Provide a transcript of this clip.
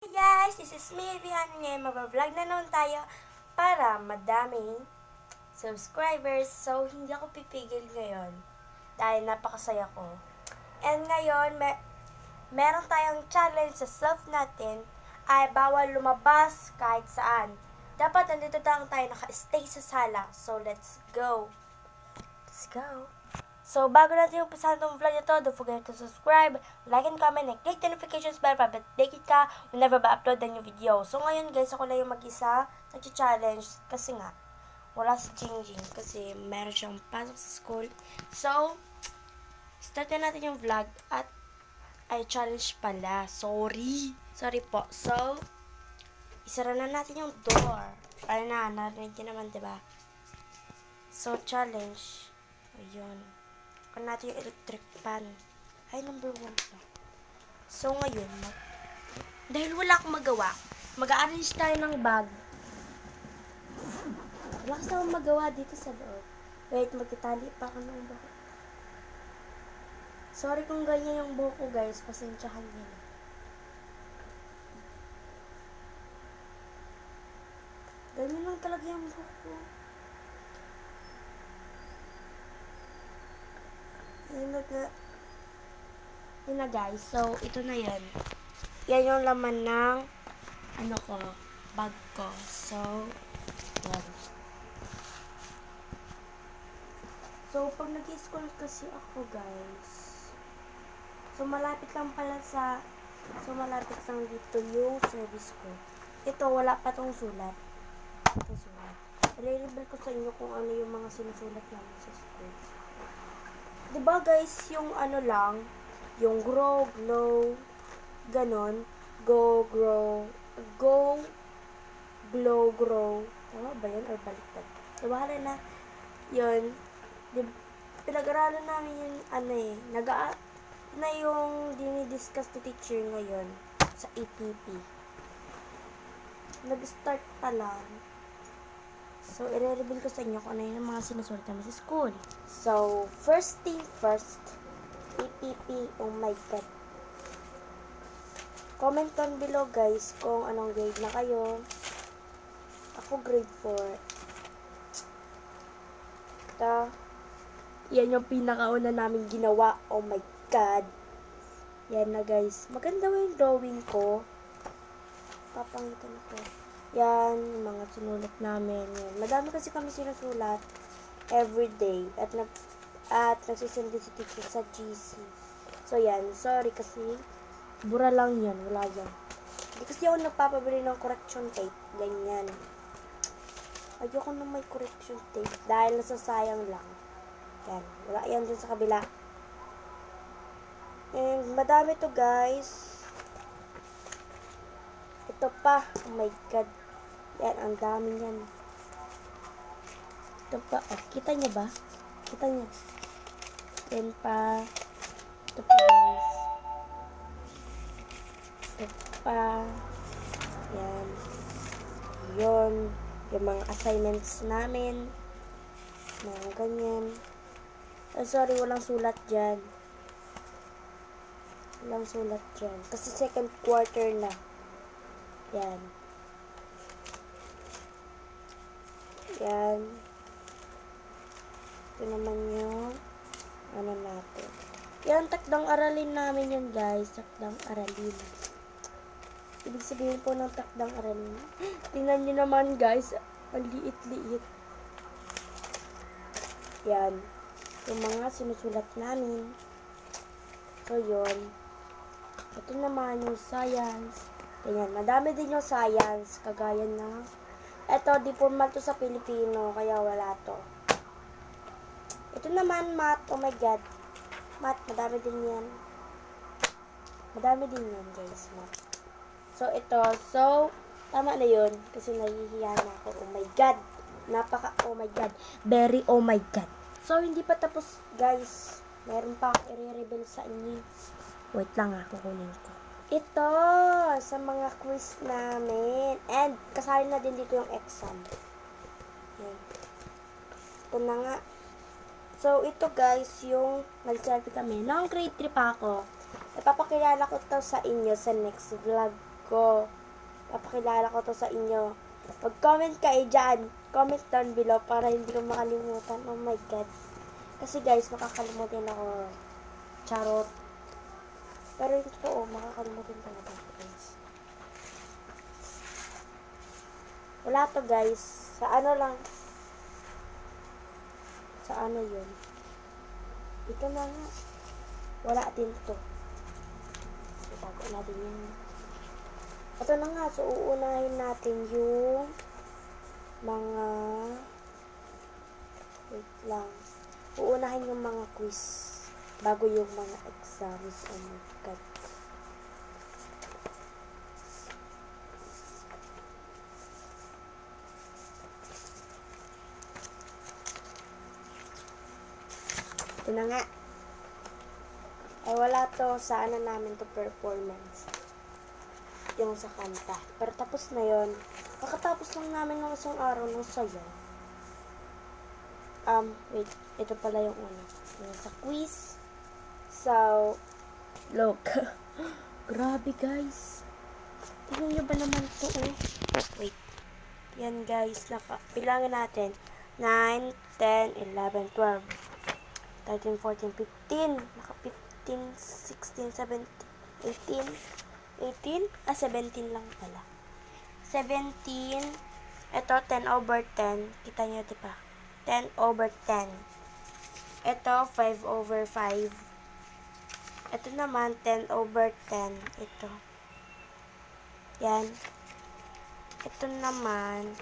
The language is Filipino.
Hey guys, this is me, Vivian. Ngayon mag-vlog na naman tayo para madaming subscribers. So, hindi ako pipigil ngayon dahil napakasaya ko. And ngayon, meron tayong challenge sa self natin ay bawal lumabas kahit saan. Dapat nandito lang tayo naka-stay sa sala. So, let's go. Let's go. So, bago natin yung pasahan ng vlog na to, don't forget to subscribe, like and comment, and click the notifications bell para update ka whenever ba upload na yung video. So, ngayon guys, ako lang yung mag-isa nag-challenge kasi nga, wala si Jingjing kasi meron siyang pasok sa school. So, start na natin yung vlog at ay challenge pala. Sorry po. So, isara na natin yung door. Para narinig niyo naman, diba? So, challenge. Ayun. Kan natin yung electric pan. Ay, number 1 pa. So, ngayon, dahil wala akong magawa, mag-arrange tayo ng bag. Wala kasi akong magawa dito sa loob. Wait, magtitali pa ako ng buhok. Sorry kung ganyan yung buhok ko, guys. Pasensyahan niyo na. Ganyan lang talaga yung buhok ko. Yun na guys. So, ito na yan. Yan yung laman ng bag ko. So, yan. So, pag nag-school kasi ako guys, so malapit lang dito yung service ko. Ito, wala pa tong sulat. Ito sulat. I-reveal ko sa inyo kung ano yung mga sinusulat namin sa school. Diba guys, yung lang, yung grow, glow, ganon, go, grow, go, glow, grow. Tama ba yun? Or baliktad? Diba na, yun. Pinag-aralan namin yung na yung dinidiscuss to teacher ngayon sa EPP. Nag-start pa lang. So, i-reveal ko sa inyo kung ano yung mga sinusulat namin sa school. So, first thing first, EPP, oh my god. Comment down below guys kung anong grade na kayo. Ako grade 4. Yan yung pinakauna namin ginawa. Oh my god. Yan na guys. Maganda yung drawing ko. Papangitan ko. Yan, yung mga sinulat namin. Yan. Madami kasi kami sinusulat everyday. At nagsisend din si teacher sa GC. So, yan. Sorry kasi bura lang yan. Wala yan. Hindi kasi ako nagpapabili ng correction tape. Ganyan. Ayoko na may correction tape dahil nasasayang lang. Yan. Wala yan dun sa kabila. And madami to guys. Ito pa. Oh my god. Yan. Ang dami yan. Ito pa. Oh, kita niya ba? Kita niya. Yan pa. Ito pa guys. Ito pa. Yan. Yun. Yung mga assignments namin. Mga ganyan. Oh, sorry, walang sulat dyan. Walang sulat dyan. Kasi second quarter na. Yan. Yan. Ito naman yung natin. Yan, takdang aralin namin yun guys. Takdang aralin. Ibig sabihin po ng takdang aralin. Tingnan nyo naman guys. Ang liit-liit. Yan. Yung mga sinusulat namin. So, yun. Ito naman yung science. Ganyan. Madami din yung science. Kagaya na. Ito, di formal to sa Pilipino. Kaya wala to. Ito naman, math. Oh my god. Math. Madami din yan. Madami din yan, guys. Math. So, ito. So, tama na yun. Kasi nahihiya na ako. Oh my god. Oh my god. Very oh my god. So, hindi pa tapos, guys. Meron pa ako i-reveal sa inyo. Wait lang kukunin ko. Ito, sa mga quiz namin. And, kasali na din dito yung exam. Yan. Ito na nga. So, ito guys, yung nag-selfie kami. Noong grade 3 pa ako. Ipapakilala ko to sa inyo sa next vlog ko. Papakilala ko to sa inyo. Mag-comment kayo dyan. Comment down below para hindi ko makalimutan. Oh my God. Kasi guys, makakalimutan ako. Charot. Pero yung totoo, makakalimutan talaga ako guys. Wala to guys. Sa ano lang. Sa ano yun. Ito na nga. Wala din to. Itago natin yun. Ito na nga. So, uunahin natin yung mga wait lang. Uunahin yung mga quiz bago yung mga exams. Oh my God. Ito na nga. Ay wala to sa ano namin to performance. Yung sa kanta. Pero tapos na yon. Kakatapos lang namin ng isang araw ng sayo. Wait. Ito pala yung ano. Yung sa quiz. So, look. Grabe guys. Tingnan nyo ba naman to oh. Wait. Yan guys. Bilangin natin. 9, 10, 11, 12. 13, 14, 15. Naka 15, 16, 17, 18. 18? 17 lang pala. 17. Ito, 10 over 10. Kita nyo, diba? 10 over 10. Ito, 5 over 5. Ito naman, 10 over 10. Ito. Yan. Ito naman,